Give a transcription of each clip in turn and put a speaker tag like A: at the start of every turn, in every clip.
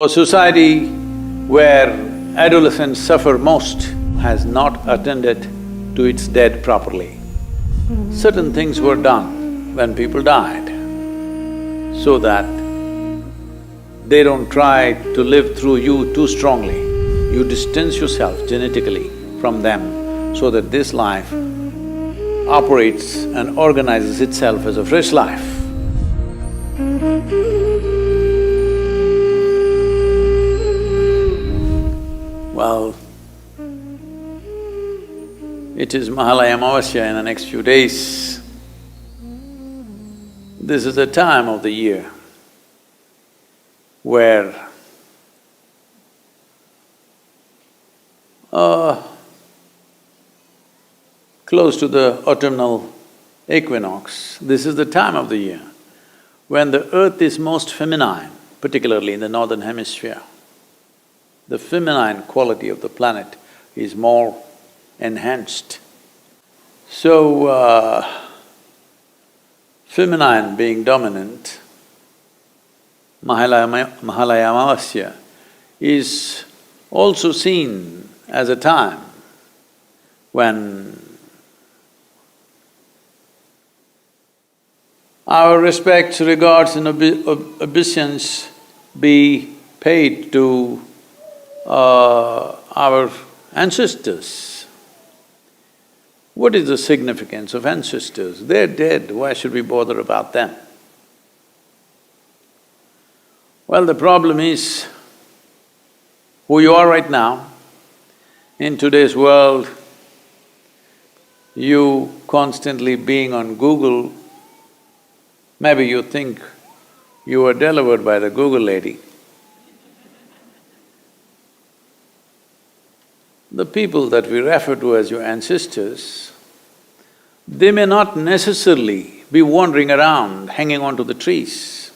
A: A society where adolescents suffer most has not attended to its dead properly. Certain things were done when people died so that they don't try to live through you too strongly. You distance yourself genetically from them so that this life operates and organizes itself as a fresh life. Well, it is Mahalaya Amavasya in the next few days. This is a time of the year where close to the autumnal equinox, this is the time of the year when the earth is most feminine, particularly in the northern hemisphere. The feminine quality of the planet is more enhanced. So, feminine being dominant, Mahalaya Amavasya is also seen as a time when our respects, regards and obeisance be paid to our ancestors. What is the significance of ancestors? They're dead, why should we bother about them? Well, the problem is, who you are right now, in today's world, you constantly being on Google, maybe you think you were delivered by the Google lady. The people that we refer to as your ancestors, they may not necessarily be wandering around, hanging on to the trees,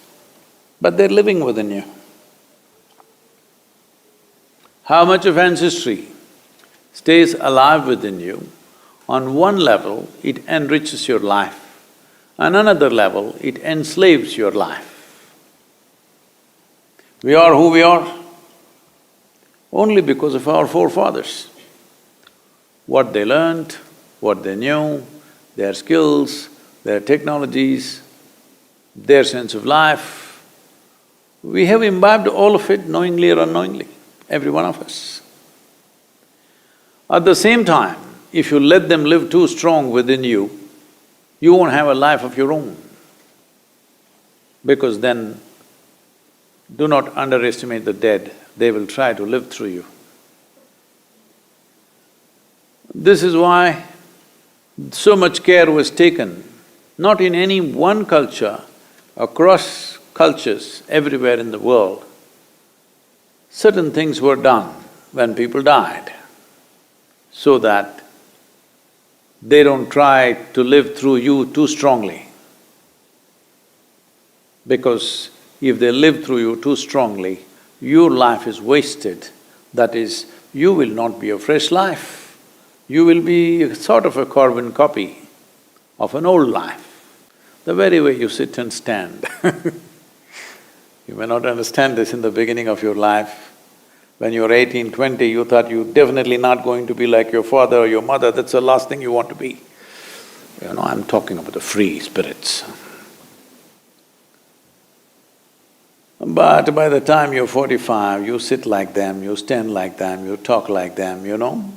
A: but they're living within you. How much of ancestry stays alive within you? On one level, it enriches your life. On another level, it enslaves your life. We are who we are only because of our forefathers. What they learned, what they knew, their skills, their technologies, their sense of life, we have imbibed all of it knowingly or unknowingly, every one of us. At the same time, if you let them live too strong within you, you won't have a life of your own. Because then, do not underestimate the dead, they will try to live through you. This is why so much care was taken, not in any one culture, across cultures everywhere in the world. Certain things were done when people died so that they don't try to live through you too strongly. Because if they live through you too strongly, your life is wasted. That is, you will not be a fresh life. You will be sort of a carbon copy of an old life. The very way you sit and stand You may not understand this in the beginning of your life. When you were 18, 20, you thought you're definitely not going to be like your father or your mother, that's the last thing you want to be. You know, I'm talking about the free spirits. But by the time you're 45, you sit like them, you stand like them, you talk like them, you know.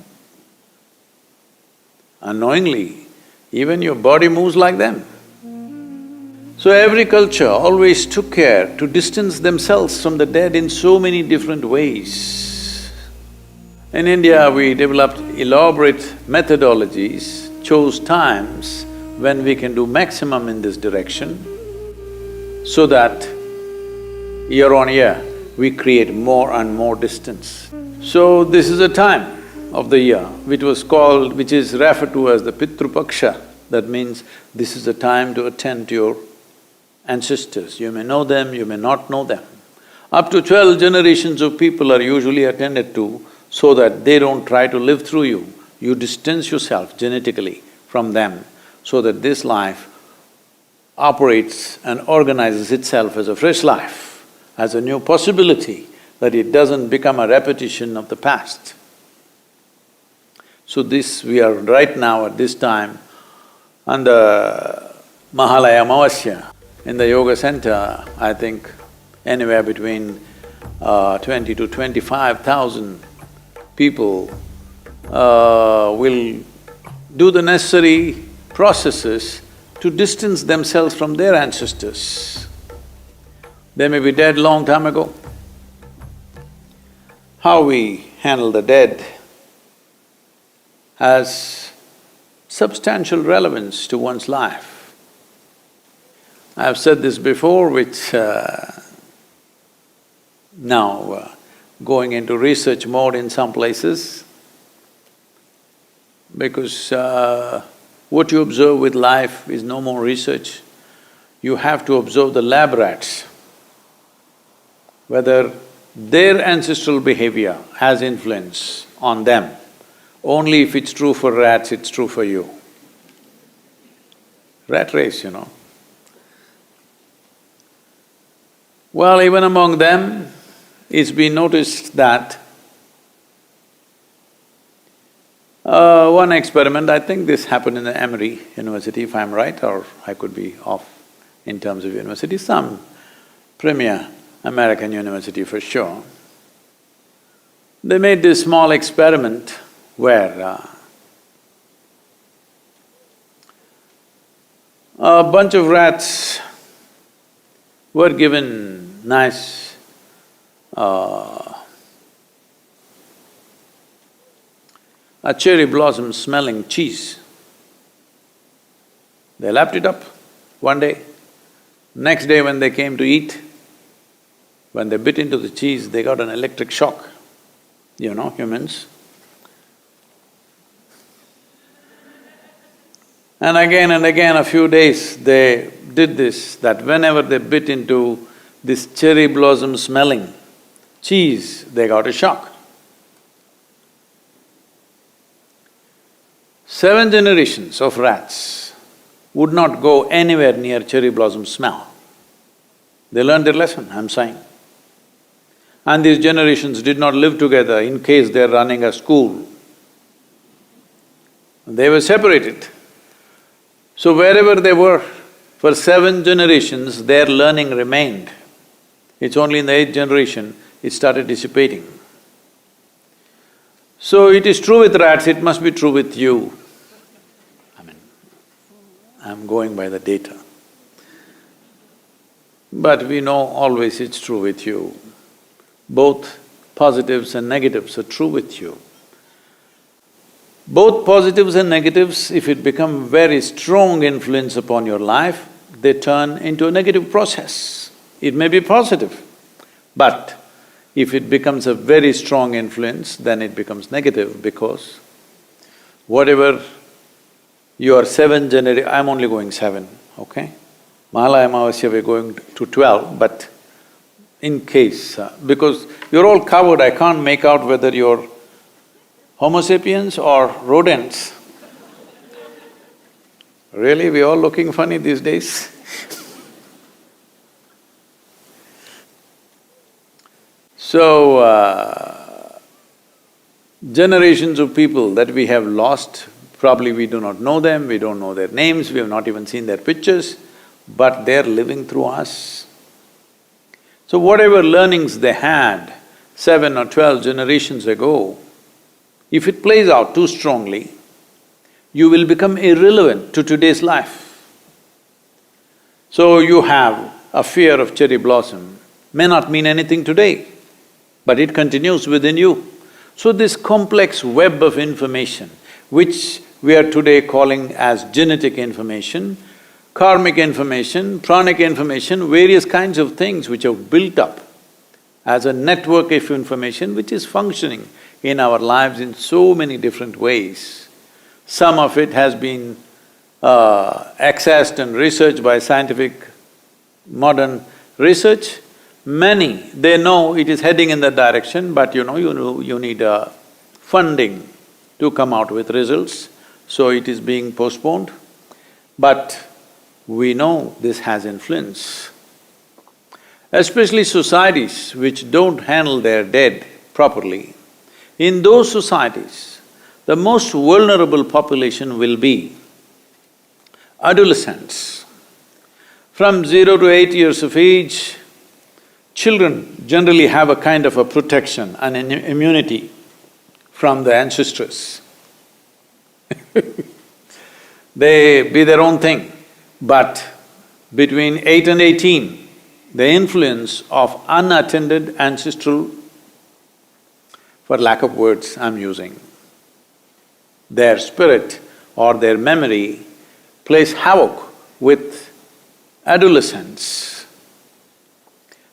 A: Unknowingly, even your body moves like them. So every culture always took care to distance themselves from the dead in so many different ways. In India, we developed elaborate methodologies, chose times when we can do maximum in this direction, so that year on year, we create more and more distance. So this is a time of the year which is referred to as the Pitru Paksha. That means this is a time to attend to your ancestors. You may know them, you may not know them. Up to 12 generations of people are usually attended to so that they don't try to live through you. You distance yourself genetically from them so that this life operates and organizes itself as a fresh life, as a new possibility, that it doesn't become a repetition of the past. So this, we are right now at this time on the Mahalaya Amavasya in the yoga center. I think anywhere between 20 to 25,000 people will do the necessary processes to distance themselves from their ancestors. They may be dead long time ago. How we handle the dead has substantial relevance to one's life. I've said this before, which now going into research mode in some places, because what you observe with life is no more research. You have to observe the lab rats, whether their ancestral behavior has influence on them. Only if it's true for rats, it's true for you. Rat race, you know. Well, even among them, it's been noticed that one experiment, I think this happened in the Emory University, if I'm right, or I could be off in terms of university, some premier American university for sure. They made this small experiment where a bunch of rats were given nice a cherry blossom smelling cheese. They lapped it up one day. Next day when they came to eat, when they bit into the cheese, they got an electric shock. You know, humans. And again, a few days, they did this, that whenever they bit into this cherry blossom smelling cheese, they got a shock. 7 generations of rats would not go anywhere near cherry blossom smell. They learned their lesson, I'm saying. And these generations did not live together in case they're running a school. They were separated. So wherever they were, for 7 generations, their learning remained. It's only in the 8th generation, it started dissipating. So it is true with rats, it must be true with you. I mean, I'm going by the data. But we know always it's true with you. Both positives and negatives are true with you. Both positives and negatives, if it become very strong influence upon your life, they turn into a negative process. It may be positive, but if it becomes a very strong influence, then it becomes negative because whatever your 7 I'm only going 7, okay? Mahalaya Amavasya we're going to 12, but in case, because you're all covered, I can't make out whether you're Homo sapiens or rodents. Really, we're all looking funny these days. So, generations of people that we have lost, probably we do not know them, we don't know their names, we have not even seen their pictures, but they're living through us. So whatever learnings they had 7 or 12 generations ago, if it plays out too strongly, you will become irrelevant to today's life. So you have a fear of cherry blossom, may not mean anything today, but it continues within you. So this complex web of information, which we are today calling as genetic information, karmic information, pranic information, various kinds of things which have built up as a network of information which is functioning in our lives in so many different ways. Some of it has been accessed and researched by scientific modern research. Many, they know it is heading in that direction, but you need funding to come out with results, so it is being postponed. But we know this has influence. especially societies which don't handle their dead properly. In those societies, the most vulnerable population will be adolescents. From 0 to 8 years of age, children generally have a kind of a protection and an immunity from the ancestors. They be their own thing, but between 8 and 18, the influence of unattended ancestral, for lack of words I'm using, their spirit or their memory plays havoc with adolescents.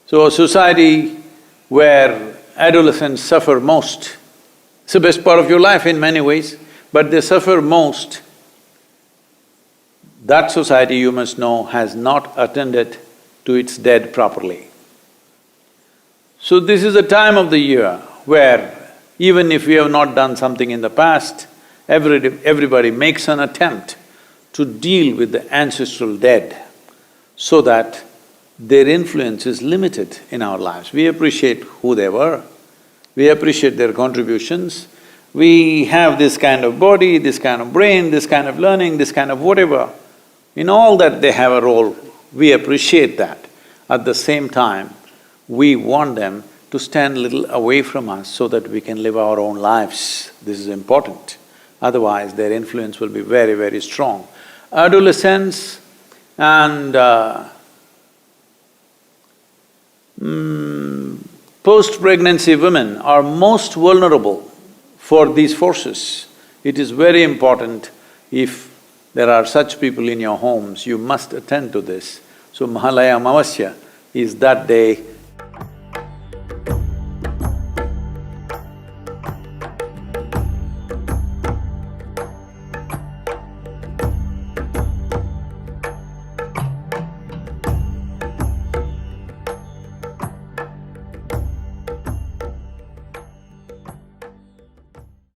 A: So a society where adolescents suffer most, it's the best part of your life in many ways, but they suffer most, that society, you must know, has not attended to its dead properly. So this is a time of the year where even if we have not done something in the past, everybody makes an attempt to deal with the ancestral dead so that their influence is limited in our lives. We appreciate who they were, we appreciate their contributions, we have this kind of body, this kind of brain, this kind of learning, this kind of whatever. In all that they have a role, we appreciate that. At the same time, we want them to stand a little away from us so that we can live our own lives. This is important. Otherwise, their influence will be very, very strong. Adolescents and post-pregnancy women are most vulnerable for these forces. It is very important. If there are such people in your homes, you must attend to this. So Mahalaya Amavasya is that day